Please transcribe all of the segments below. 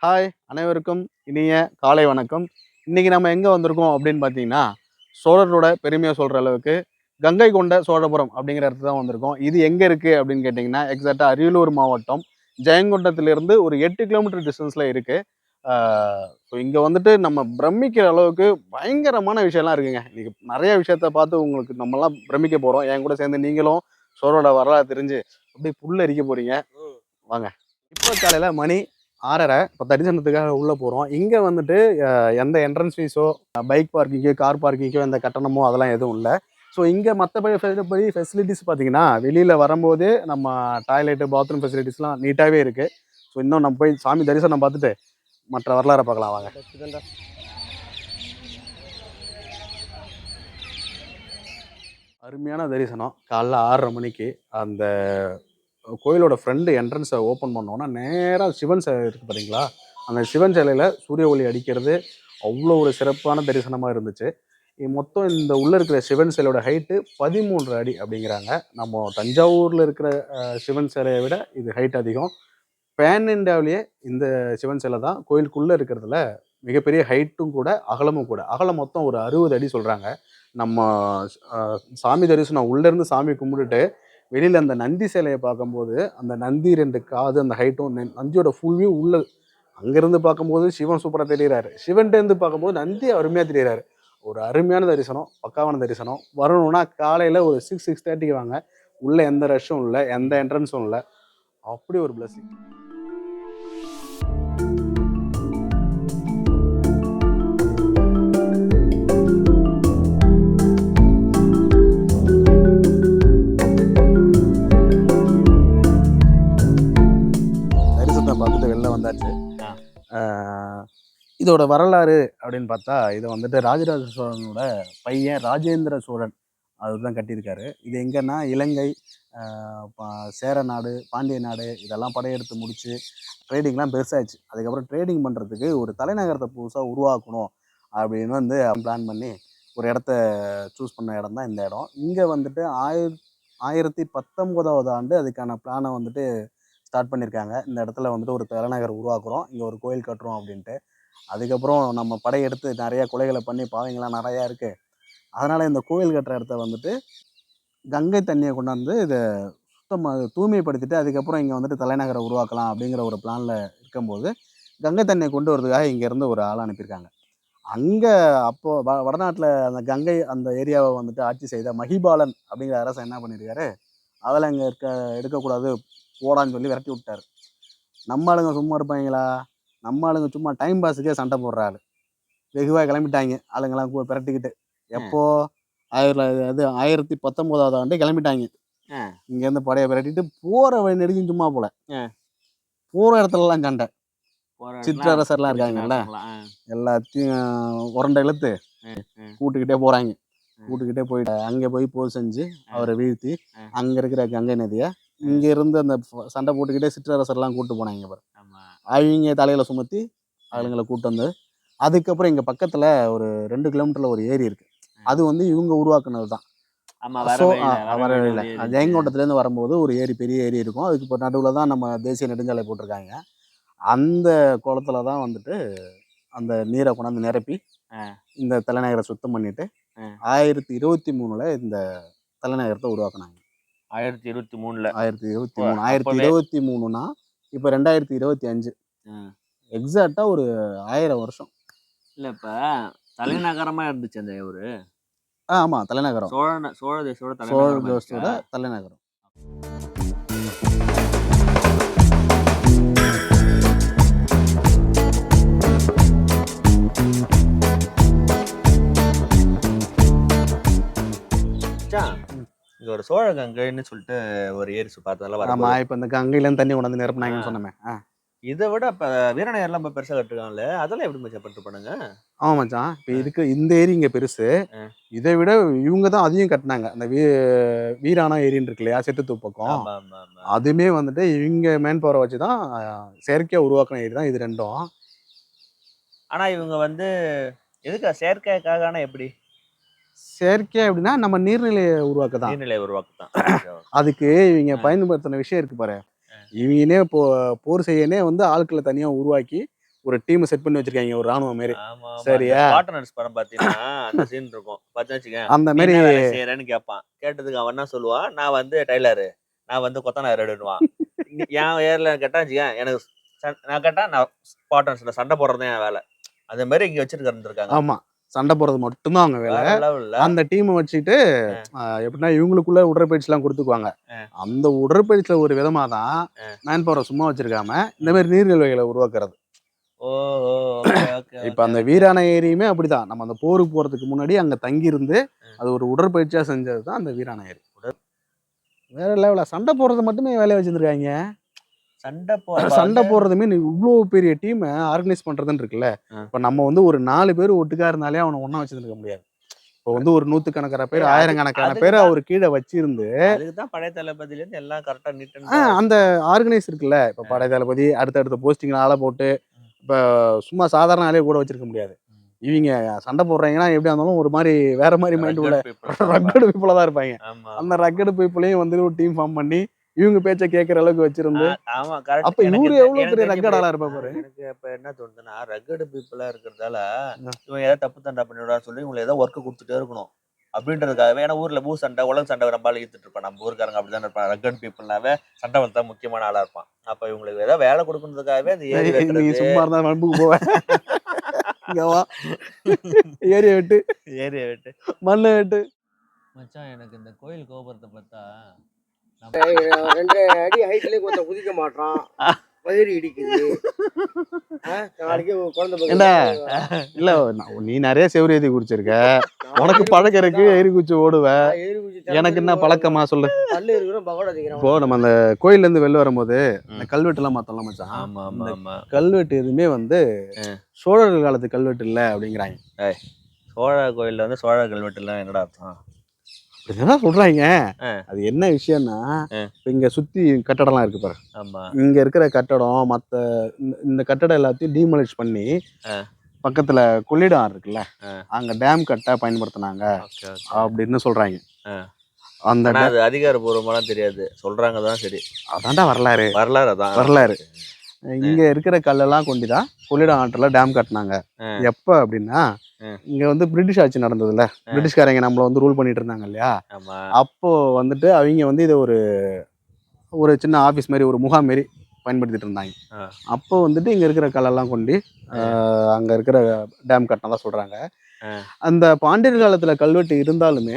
Hi அனைவருக்கும் இனிய காலை வணக்கம். இன்னைக்கு நம்ம எங்கே வந்திருக்கோம் அப்படின்னு பார்த்தீங்கன்னா, சோழரோட பெருமையை சொல்கிற அளவுக்கு கங்கை கொண்ட சோழபுரம் அப்படிங்கிற இடத்துல தான் வந்திருக்கோம். இது எங்கே இருக்குது அப்படின்னு கேட்டிங்கன்னா, எக்ஸாக்டாக அரியலூர் மாவட்டம் ஜெயங்கொண்டத்திலிருந்து ஒரு 8 கிலோமீட்டர் டிஸ்டன்ஸில் இருக்குது. ஸோ இங்கே வந்துட்டு நம்ம பிரமிக்கிற அளவுக்கு பயங்கரமான விஷயம்லாம் இருக்குங்க. இன்னைக்கு நிறைய விஷயத்த பார்த்து உங்களுக்கு நம்மலாம் பிரமிக்க போகிறோம். என் கூட சேர்ந்து நீங்களும் சோழரோட வரலாறு தெரிஞ்சு அப்படியே புல்லரிக்க போகிறீங்க. வாங்க. இப்போ காலையில் மணி 6:30. இப்போ தரிசனத்துக்காக உள்ளே போகிறோம். இங்கே வந்துட்டு எந்த என்ட்ரன்ஸ் ஃபீஸோ பைக் பார்க்கிங்கோ கார் பார்க்கிங்கோ எந்த கட்டணமோ அதெல்லாம் எதுவும் இல்லை. ஸோ இங்கே மற்றபடி ஃபெசிலிட்டிஸ் பார்த்தீங்கன்னா, வெளியில் வரும்போதே நம்ம டாய்லெட்டு பாத்ரூம் ஃபெசிலிட்டிஸ்லாம் நீட்டாகவே இருக்குது. ஸோ இன்னும் நம்ம போய் சாமி தரிசனம் பார்த்துட்டு மற்ற வரலாறை பார்க்கலாம் வாங்க. அருமையான தரிசனம். காலைல 6:30 மணிக்கு அந்த கோயிலோட ஃப்ரண்ட் என்ட்ரன்ஸை ஓப்பன் பண்ணோன்னா நேராக சிவன் சிலை இருக்குது பார்த்தீங்களா, அந்த சிவன் சிலையில் சூரிய ஒளி அடிக்கிறது அவ்வளோ ஒரு சிறப்பான தரிசனமாக இருந்துச்சு. மொத்தம் இந்த உள்ளே இருக்கிற சிவன் சிலையோட ஹைட்டு 13 அடி அப்படிங்கிறாங்க. நம்ம தஞ்சாவூரில் இருக்கிற சிவன் சிலையை விட இது ஹைட் அதிகம். பேன் இண்டியாவிலேயே இந்த சிவன் சிலை தான் கோயிலுக்குள்ளே இருக்கிறதுல மிகப்பெரிய ஹைட்டும் கூட அகலமும் கூட. அகலம் மொத்தம் ஒரு 60 அடி சொல்கிறாங்க. நம்ம சாமி தரிசனம் உள்ளேருந்து சாமி கும்பிட்டுட்டு வெளியில் அந்த நந்தி சிலையை பார்க்கும்போது அந்த நந்தி 2 காது அந்த ஹைட்டும் நந்தியோட ஃபுல் வியூ உள்ள அங்கேருந்து பார்க்கும்போது சிவன் சூப்பராக தெரிகிறாரு. சிவன்கிட்டேருந்து பார்க்கும்போது நந்தி அருமையாக தெரிகிறாரு. ஒரு அருமையான தரிசனம், பக்காவான தரிசனம். வரணும்னா காலையில் ஒரு 6:30க்கு வாங்க. உள்ளே எந்த ரஷ்ஷும் இல்லை, எந்த என்ட்ரன்ஸும் இல்லை. அப்படி ஒரு பிளஸிங். பார்த்துட்டு வெளில வந்தாச்சு. இதோட வரலாறு அப்படின்னு பார்த்தா, இதை வந்துட்டு ராஜராஜ சோழனோட பையன் ராஜேந்திர சோழன் அதுதான் கட்டியிருக்காரு. இது எங்கன்னா இலங்கை, சேர நாடு, பாண்டிய நாடு இதெல்லாம் படையெடுத்து முடிச்சு ட்ரேடிங்லாம் பெருசாகிடுச்சு. அதுக்கப்புறம் ட்ரேடிங் பண்ணுறதுக்கு ஒரு தலைநகரத்தை புதுசாக உருவாக்கணும் அப்படின்னு வந்து பிளான் பண்ணி ஒரு இடத்த சூஸ் பண்ண இடம் தான் இந்த இடம். இங்கே வந்துட்டு 1919 ஆண்டு அதுக்கான பிளானை வந்துட்டு ஸ்டார்ட் பண்ணியிருக்காங்க. இந்த இடத்துல வந்துட்டு ஒரு தலைநகர் உருவாக்குறோம், இங்கே ஒரு கோயில் கட்டுறோம் அப்படின்ட்டு. அதுக்கப்புறம் நம்ம படையெடுத்து நிறையா கொலைகளை பண்ணி பாவங்கள்லாம் நிறையா இருக்குது. அதனால் இந்த கோயில் கட்டுற இடத்த வந்துட்டு கங்கை தண்ணியை கொண்டாந்து இதை தூய்மைப்படுத்திட்டு அதுக்கப்புறம் இங்கே வந்துட்டு தலைநகரை உருவாக்கலாம் அப்படிங்கிற ஒரு பிளானில் இருக்கும்போது கங்கை தண்ணியை கொண்டு வரதுக்காக இங்கேருந்து ஒரு ஆள் அனுப்பியிருக்காங்க. அங்கே அப்போது வடநாட்டில் அந்த கங்கை அந்த ஏரியாவை வந்துட்டு ஆட்சி செய்த மகிபாலன் அப்படிங்கிற அரசன் என்ன பண்ணியிருக்காரு, அதெல்லாம் இங்கே எடுக்கக்கூடாது போடான்னு சொல்லி விரட்டி விட்டார். நம்ம ஆளுங்க சும்மா இருப்பாங்களா? நம்ம ஆளுங்க சும்மா டைம் பாஸுக்கே சண்டை போடுறாரு. வெகுவாக கிளம்பிட்டாங்க ஆளுங்கெல்லாம் பிரட்டிக்கிட்டு. எப்போ 1919 ஆண்டு கிளம்பிட்டாங்க. இங்கேருந்து படையை பிரட்டிட்டு போகிற வழி நெடுக்கும் சும்மா போல, போகிற இடத்துலலாம் சண்டை. சிற்றரசர்லாம் இருக்காங்கல்ல, எல்லாத்தையும் உரண்டை இழுத்து கூட்டுக்கிட்டே போகிறாங்க. கூட்டுக்கிட்டே போயிட்டு அங்கே போய் போர் செஞ்சு அவரை வீழ்த்தி அங்கே இருக்கிற கங்கை நதியை இங்க இருந்து அந்த சண்டை போட்டுக்கிட்டே சிற்றரசர்லாம் கூட்டு போனாங்க பாரு. அவங்க தலையில சுமத்தி ஆளுங்களை கூட்டு வந்து அதுக்கப்புறம் இங்க பக்கத்துல ஒரு 2 கிலோமீட்டர்ல ஒரு ஏரி இருக்கு. அது வந்து இவங்க உருவாக்குனது தான். ஜெயங்கொண்டத்துலேருந்து வரும்போது ஒரு ஏரி, பெரிய ஏரி இருக்கும். அதுக்கு இப்போ நடுவில் தான் நம்ம தேசிய நெடுஞ்சாலை போட்டிருக்காங்க. அந்த குளத்துல தான் வந்துட்டு அந்த நீரை கொண்டாந்து நிரப்பி இந்த தலைநகரை சுத்தம் பண்ணிட்டு 1923 இந்த தலைநகரத்தை உருவாக்குனாங்க. 1923னா இப்போ 2025. எக்ஸாக்டா ஒரு 1000 வருஷம் இல்ல. இப்ப தலைநகரமா இருந்துச்சு அந்த ஊரு. ஆமா, தலைநகரம். சோழ தேசத்தோட தலைநகரம். இங்க ஒரு சோழ கங்கைன்னு சொல்லிட்டு ஒரு ஏரி பார்த்ததெல்லாம். ஆமா, இப்ப இந்த கங்கையில தண்ணி கொண்டாந்து நிரப்புனாங்கன்னு சொன்னமே. இதை விட இப்ப வீரநகர்லாம் பெருசா கட்டுருக்காங்கல்ல, அதெல்லாம் எப்படி மச்சான் பண்ணிட்டு பண்ணுங்க? ஆமா மச்சான், இப்ப இதுக்கு இந்த ஏரி இங்க பெருசு. இதை விட இவங்க தான் அதையும் கட்டினாங்க. அந்த வீராணா ஏரின்னு இருக்கு இல்லையா, செத்துத்தூ பக்கம், அதுமே வந்துட்டு இவங்க மேன் பவரை வச்சுதான் செயற்கையா உருவாக்குன ஏரி தான் இது ரெண்டும். ஆனா இவங்க வந்து எதுக்கு செயற்கைக்காக? எப்படி செயற்கையா அப்படின்னா நம்ம நீர்நிலையை உருவாக்கதான். நீர்நிலை உருவாக்கத்தான். அதுக்கு இவங்க பயன்படுத்தின விஷயம் இருக்கு பாரு. இவங்கனே போர் செய்யனே வந்து ஆட்களை தனியா உருவாக்கி ஒரு டீம் செட் பண்ணி வச்சிருக்காங்க ஒரு ராணுவ மாரி. ஆமா ஆமா. இந்த சரியா? ஸ்பாட்டனர்ஸ் படம் பாத்தீங்கன்னா அந்த சீன் இருக்கும். பாத்தா வச்சுக்க, அந்த நீ மாரி என்ன வேலை செய்யறேன்னு கேட்பான். கேட்டதுக்கு அவன் என்ன சொல்லுவான், நான் வந்து டெய்லரு, நான் வந்து கொத்தனார் அப்படின்னுவான். என் ஏர்ல கேட்டா வச்சுக்க, எனக்கு நான் கேட்டா நான் ஸ்பாட்டன்ஸ்ல சண்டை போடுறது தான் என் வேலை. அதே மாதிரி இங்க வச்சிருக்காங்க. ஆமா. சண்டை போடுறது மட்டும் தான் அவங்க வேலை. வேற லெவல்ல. அந்த டீம வச்சுட்டு எப்படின்னா இவங்களுக்குள்ள உடற்பயிற்சிலாம் குடுத்துக்குவாங்க. அந்த உடற்பயிற்சியில ஒரு விதமா தான் மேன் பவர சும்மா வச்சிருக்காம இந்த மாரி நீர்நிலைகளை உருவாக்குறது. ஓஹோ! ஓகே ஓகே இப்ப ஓகே அந்த ஓகே. வீராணை ஏரியுமே அப்படிதான். நம்ம அந்த போருக்கு போறதுக்கு முன்னாடி அங்க தங்கி இருந்து அது ஒரு உடற்பயிற்சியா செஞ்சது தான் அந்த வீராணை ஏரி. வேற லெவல்ல சண்டை போடுறது மட்டுமே வேலையா வச்சிருந்திருக்காங்க. சண்டை சண்டை போடுறது மீன் இவ்ளோ பெரிய டீம ஆர்கனைஸ் பண்றதுன்னு இருக்குல்ல. இப்ப நம்ம வந்து ஒரு 4 பேர் ஒட்டுக்கா இருந்தாலே அவன ஒண்ணா வச்சிருந்திருக்க முடியாது. இப்போ வந்து ஒரு நூத்துக்கணக்கான பேர், ஆயிரக்கணக்கான பேர் அவர் கீழ வச்சிருந்து அதுக்கு தான் படை தளபதியில இருந்து எல்லாம் கரெக்ட்டா நீட் அண்ட் அந்த ஆர்கனைஸ் இருக்குல்ல. இப்ப படை தளபதி அடுத்தடுத்த போஸ்டிங்ல ஆள போட்டு இப்ப சும்மா சாதாரண ஆளே கூட வச்சிருக்க முடியாது. இவிங்க சண்டை போடுறாங்கன்னா எப்படியா இருந்தாலும் ஒரு மாரி வேற மாரி மைண்ட் உள்ள ரக்கட் பீப்பிளா தான் இருப்பாங்க. ஆமா. அந்த ரக்கட் பீப்பிளையும் வந்து ஒரு டீம் ஃபார்ம் பண்ணி இவங்க பேச்ச கேட்கிற அளவுக்கு வச்சிருந்து ஆமா கரெக்ட். அப்ப இவரு எவ்வளவு பெரிய ரக்கட் ஆளா இருப்பா பாரு. எனக்கு அப்ப என்ன தோணுதுன்னா, ரக்கட் பீப்பிளா இருக்கிறதால இவன் ஏதாவது தப்பு தண்டா பண்ணிவிடான்னு சொல்லி இவங்களை ஏதாவது ஒர்க் கொடுத்துட்டே இருக்கணும் அப்படின்றதுக்காகவே. ஏன்னா ஊர்ல பூ சண்டை உலக சண்டை நம்பால ஈத்துட்டு இருப்பான். நம்ம ஊருக்காரங்க அப்படிதான் இருப்பான். ரக்கட் பீப்புள்னாவே சண்டை வந்தா முக்கியமான ஆளா இருப்பான். அப்ப இவங்களுக்கு ஏதாவது வேலை கொடுக்கறதுக்காகவே அந்த ஏரி நீ வெட்டுறது, சும்மா இருந்தா வன்புக்கு போவ. இங்க வா. ஏரிய வெட்டு, ஏரியை வெட்டு. மண்ணை வெட்டு. மச்சான் எனக்கு இந்த கோயில் கோபுரத்தை பார்த்தா 2 அடி ஹைட்லயே கொஞ்சம் குதிக்க மாட்டான். வயிறு இடிக்குது. நாளைக்கு குழந்தை ஏண்டா இல்ல நீ நிறைய செவரியதி குடிச்சிருக்க. உனக்கு பழக்கம் இருக்கு எரி குச்சி ஓடுவ. எனக்கு என்ன பழக்கமா சொல்லு. பல்லு இருக்கிறோம் பகோடா திங்கிறோம். இப்போ நம்ம அந்த கோயில்ல இருந்து வெளில வரும்போது இந்த கல்வெட்டு எல்லாம் மாத்தலாம் மச்சான். ஆமா ஆமா ஆமா. கல்வெட்டு எதுவுமே வந்து சோழர்கள் காலத்து கல்வெட்டு இல்ல அப்படிங்கிறாங்க. சோழ கோயில்ல வந்து சோழ கல்வெட்டுலாம் என்னடா அர்த்தம்? அப்படிதான் சொல்றாங்க. அது என்ன விஷயம்னா இங்க சுத்தி கட்டடம்லாம் இருக்கு பாரு. ஆமா. இங்க இருக்கிற கட்டடம் மத்த இந்த கட்டடம் எல்லாத்தையும் டீமாலிஷ் பண்ணி பக்கத்துல கொள்ளிடம் ஆறு இருக்குல்ல அங்க டேம் கட்ட பயன்படுத்தினாங்க அப்படின்னு சொல்றாங்க. அந்த அது அதிகாரப்பூர்வமாலாம் தெரியாது, சொல்றாங்க தான். சரி, அதான்டா வரலாறு. அதான் வரலாறு. இங்க இருக்கிற கல்லெல்லாம் கொண்டுதான் கொள்ளிடம் ஆற்றுல டேம் கட்டினாங்க. எப்ப அப்படின்னா இங்க வந்து பிரிட்டிஷ் ஆட்சி நடந்ததுல, பிரிட்டிஷ்காரங்க நம்மள வந்து ரூல் பண்ணிட்டு இருந்தாங்க இல்லையா. அப்போ வந்துட்டு அவங்க வந்து இதை ஒரு சின்ன ஆபீஸ் மாதிரி ஒரு முகாம் மாரி பயன்படுத்திட்டு இருந்தாங்க. அப்போ வந்துட்டு இங்க இருக்கிற கல்லெல்லாம் கொண்டு அங்க இருக்கிற டேம் கட்டினதா சொல்றாங்க. அந்த பாண்டியர் காலத்துல கல்வெட்டு இருந்தாலுமே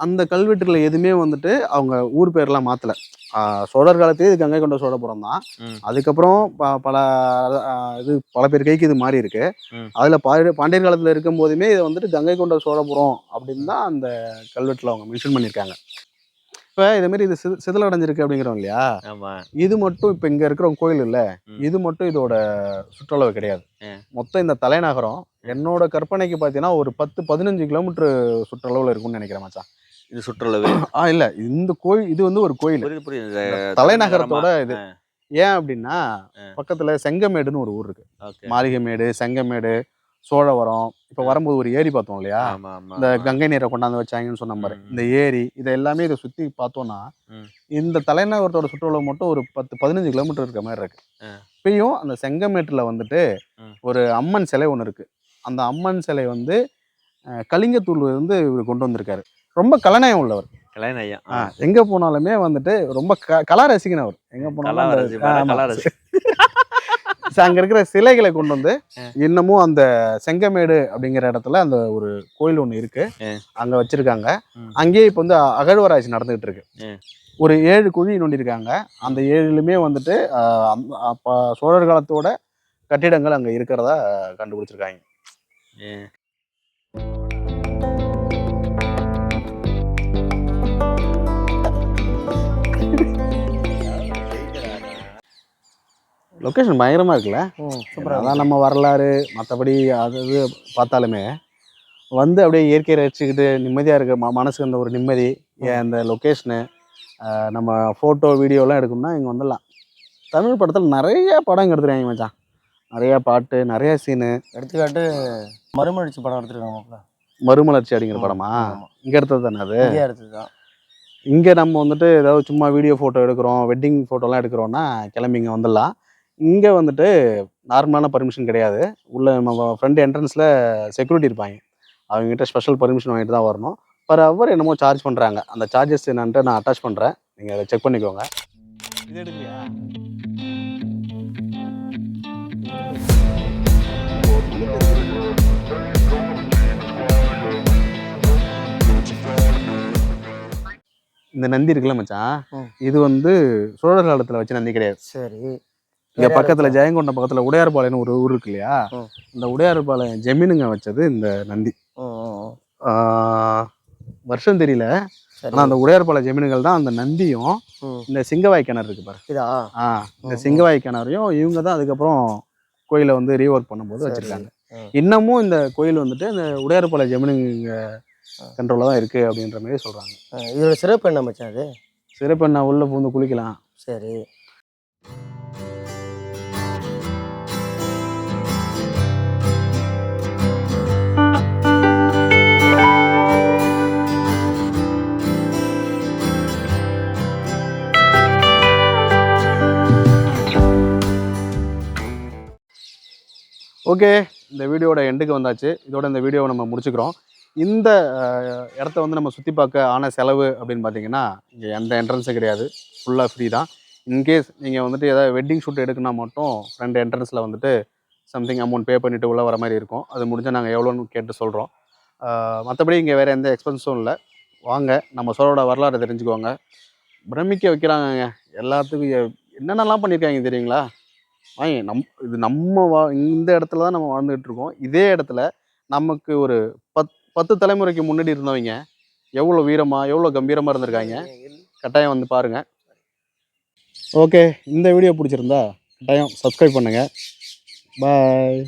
அந்த கல்வெட்டுல எதுவுமே வந்துட்டு அவங்க ஊர் பேர்லாம் மாத்தல. சோழர் காலத்திலே இது கங்கை கொண்ட சோழபுரம் தான். அதுக்கப்புறம் பல பேர் கைக்கு இது மாறி இருக்கு. அதுல பாண்டியர் காலத்துல இருக்கும் போதுமே இதை வந்துட்டு கங்கை கொண்ட சோழபுரம் அப்படின்னு தான் அந்த கல்வெட்டுல அவங்க மென்ஷன் பண்ணியிருக்காங்க. இப்ப இதே மாதிரி இது சிதலடைஞ்சிருக்கு அப்படிங்கிறோம் இல்லையா. இது மட்டும் இப்ப இங்க இருக்கிற கோயில் இல்ல, இது மட்டும் இதோட சுற்றளவு கிடையாது. மொத்தம் இந்த தலைநகரம் என்னோட கற்பனைக்கு பாத்தீங்கன்னா ஒரு 10-15 கிலோமீட்டர் சுற்றளவுல இருக்கும்னு நினைக்கிறேன் மச்சான். இது சுற்றளவு இல்ல இந்த கோயில் இது வந்து ஒரு கோயில் தலைநகரத்தோட இது. ஏன் அப்படின்னா பக்கத்துல செங்கமேடுன்னு ஒரு ஊர் இருக்கு. மாளிகைமேடு, செங்கமேடு, சோழவரம். இப்ப வரும்போது ஒரு ஏரி பார்த்தோம் இல்லையா, இந்த கங்கை நீரை கொண்டாந்து வச்சாங்கன்னு சொன்ன மாதிரி இந்த ஏரி இதை எல்லாமே இதை சுத்தி பார்த்தோம்னா இந்த தலைநகரத்தோட சுற்றுலா மட்டும் ஒரு 10-15 கிலோமீட்டர் இருக்க மாதிரி இருக்கு. இப்பயும் அந்த செங்கமேட்டுல வந்துட்டு ஒரு அம்மன் சிலை ஒண்ணு இருக்கு. அந்த அம்மன் சிலை வந்து கலிங்கத்தூள் வந்து இவர் கொண்டு வந்திருக்காரு. ரொம்ப கலைநயம் உள்ளவர். எங்க போனாலுமே வந்துட்டு ரொம்ப கலா ரசிகன் அவர். எங்க போனாலும் அங்க இருக்கிற சிலைகளை கொண்டு வந்து இன்னமும் அந்த செங்கமேடு அப்படிங்கிற இடத்துல அந்த ஒரு கோயில் ஒண்ணு இருக்கு, அங்க வச்சிருக்காங்க. அங்கேயே இப்ப வந்து அகழ்வாராய்ச்சி நடந்துகிட்டு இருக்கு. ஒரு 7 குழி நோண்டிருக்காங்க. அந்த 7லுமே வந்துட்டு சோழர் காலத்தோட கட்டிடங்கள் அங்க இருக்கிறதா கண்டுபிடிச்சிருக்காங்க. லொக்கேஷன் பயங்கரமா இருக்குல்ல. அதான் நம்ம வரலாறு மற்றபடி அது பார்த்தாலுமே வந்து அப்படியே இயற்கையை ரசிச்சுக்கிட்டு நிம்மதியாக இருக்க மனசுக்கு அந்த ஒரு நிம்மதி. அந்த லொக்கேஷனு நம்ம ஃபோட்டோ வீடியோலாம் எடுக்கணும்னா இங்கே வந்துடலாம். தமிழ் படத்தில் நிறைய படம் இங்கே எடுத்துருக்காங்க மச்சான். நிறையா பாட்டு, நிறையா சீனு. எடுத்துக்காட்டு மறுமலர்ச்சி படம் எடுத்துருக்காங்க. மறுமலர்ச்சி அப்படிங்கிற படமா இங்கே எடுத்தது தானே? அது எடுத்தது தான். இங்கே நம்ம வந்துட்டு ஏதாவது சும்மா வீடியோ ஃபோட்டோ எடுக்கிறோம், வெட்டிங் ஃபோட்டோலாம் எடுக்கிறோன்னா கிளம்பி இங்கே வந்துடலாம். இங்கே வந்துட்டு நார்மலான பர்மிஷன் கிடையாது. உள்ள நம்ம ஃப்ரண்ட் என்ட்ரன்ஸில் செக்யூரிட்டி இருப்பாங்க. அவங்ககிட்ட ஸ்பெஷல் பர்மிஷன் வாங்கிட்டு தான் வரணும். பர் ஹவர் என்னமோ சார்ஜ் பண்ணுறாங்க. அந்த சார்ஜஸ் என்னன்ட்டு நான் அட்டாச் பண்ணுறேன். நீங்கள் அதை செக் பண்ணிக்கோங்க. இது எடுக்கலையா? இந்த நந்தி இருக்குல்ல மச்சான், இது வந்து சோழர் காலத்தில் வச்ச நந்தி கிடையாது. சரி. இங்கே பக்கத்தில் ஜெயங்கொண்டம் பக்கத்தில் உடையார்பாளையம்னு ஒரு ஊர் இருக்கு இல்லையா, இந்த உடையார்பாளையம் ஜமீனுங்க வச்சது இந்த நந்தி. வருஷம் தெரியல, ஆனால் அந்த உடையார்பாளையம் ஜமீனுகள் தான் அந்த நந்தியும் இந்த சிங்கவாய் கிணறு இருக்கு பாரு, இதா இந்த சிங்கவாய் கிணறையும் இவங்க தான் அதுக்கப்புறம் கோயிலை வந்து ரீஒர்க் பண்ணும்போது வச்சிருக்காங்க. இன்னமும் இந்த கோயில் வந்துட்டு இந்த உடையார்பாளையம் ஜமீனுங்க கண்ட்ரோலில் தான் இருக்குது அப்படின்ற மாதிரி சொல்கிறாங்க. இதோட சிறப்பு என்ன மச்சான் அது? சிறப்பு என்ன, உள்ளே பூந்து குளிக்கலாம். சரி. ஓகே, இந்த வீடியோட எண்டுக்கு வந்தாச்சு. இதோட இந்த வீடியோவை நம்ம முடிச்சுக்கிறோம். இந்த இடத்த வந்து நம்ம சுற்றி பார்க்க ஆன செலவு அப்படின்னு பார்த்தீங்கன்னா, இங்கே எந்த என்ட்ரன்ஸும் கிடையாது, ஃபுல்லாக ஃப்ரீ தான். இன்கேஸ் நீங்கள் வந்துட்டு ஏதாவது வெட்டிங் ஷூட் எடுக்கணும்னா மட்டும் ஃப்ரண்ட் என்ட்ரன்ஸில் வந்துட்டு சம்திங் அமௌண்ட் பே பண்ணிவிட்டு உள்ளே வர மாதிரி இருக்கும். அது முடிஞ்சால் நாங்கள் எவ்வளோன்னு கேட்டு சொல்கிறோம். மற்றபடி இங்கே வேறு எந்த எக்ஸ்பென்ஸும் இல்லை. வாங்க, நம்ம சோழரோட வரலாறு தெரிஞ்சுக்கோங்க. பிரமிக்க வைக்கிறாங்க. எல்லாத்துக்கும் என்னென்னலாம் பண்ணியிருக்காங்க தெரியுங்களா? வாங்க, இது நம்ம இந்த இடத்துல தான் நம்ம வாழ்ந்துகிட்டு இருக்கோம். இதே இடத்துல நமக்கு ஒரு 10 தலைமுறைக்கு முன்னாடி இருந்தவங்க எவ்வளோ வீரமாக எவ்வளோ கம்பீரமாக இருந்திருக்காங்க. கட்டாயம் வந்து பாருங்கள். ஓகே, இந்த வீடியோ பிடிச்சிருந்தா கட்டாயம் சப்ஸ்கிரைப் பண்ணுங்கள். பாய்.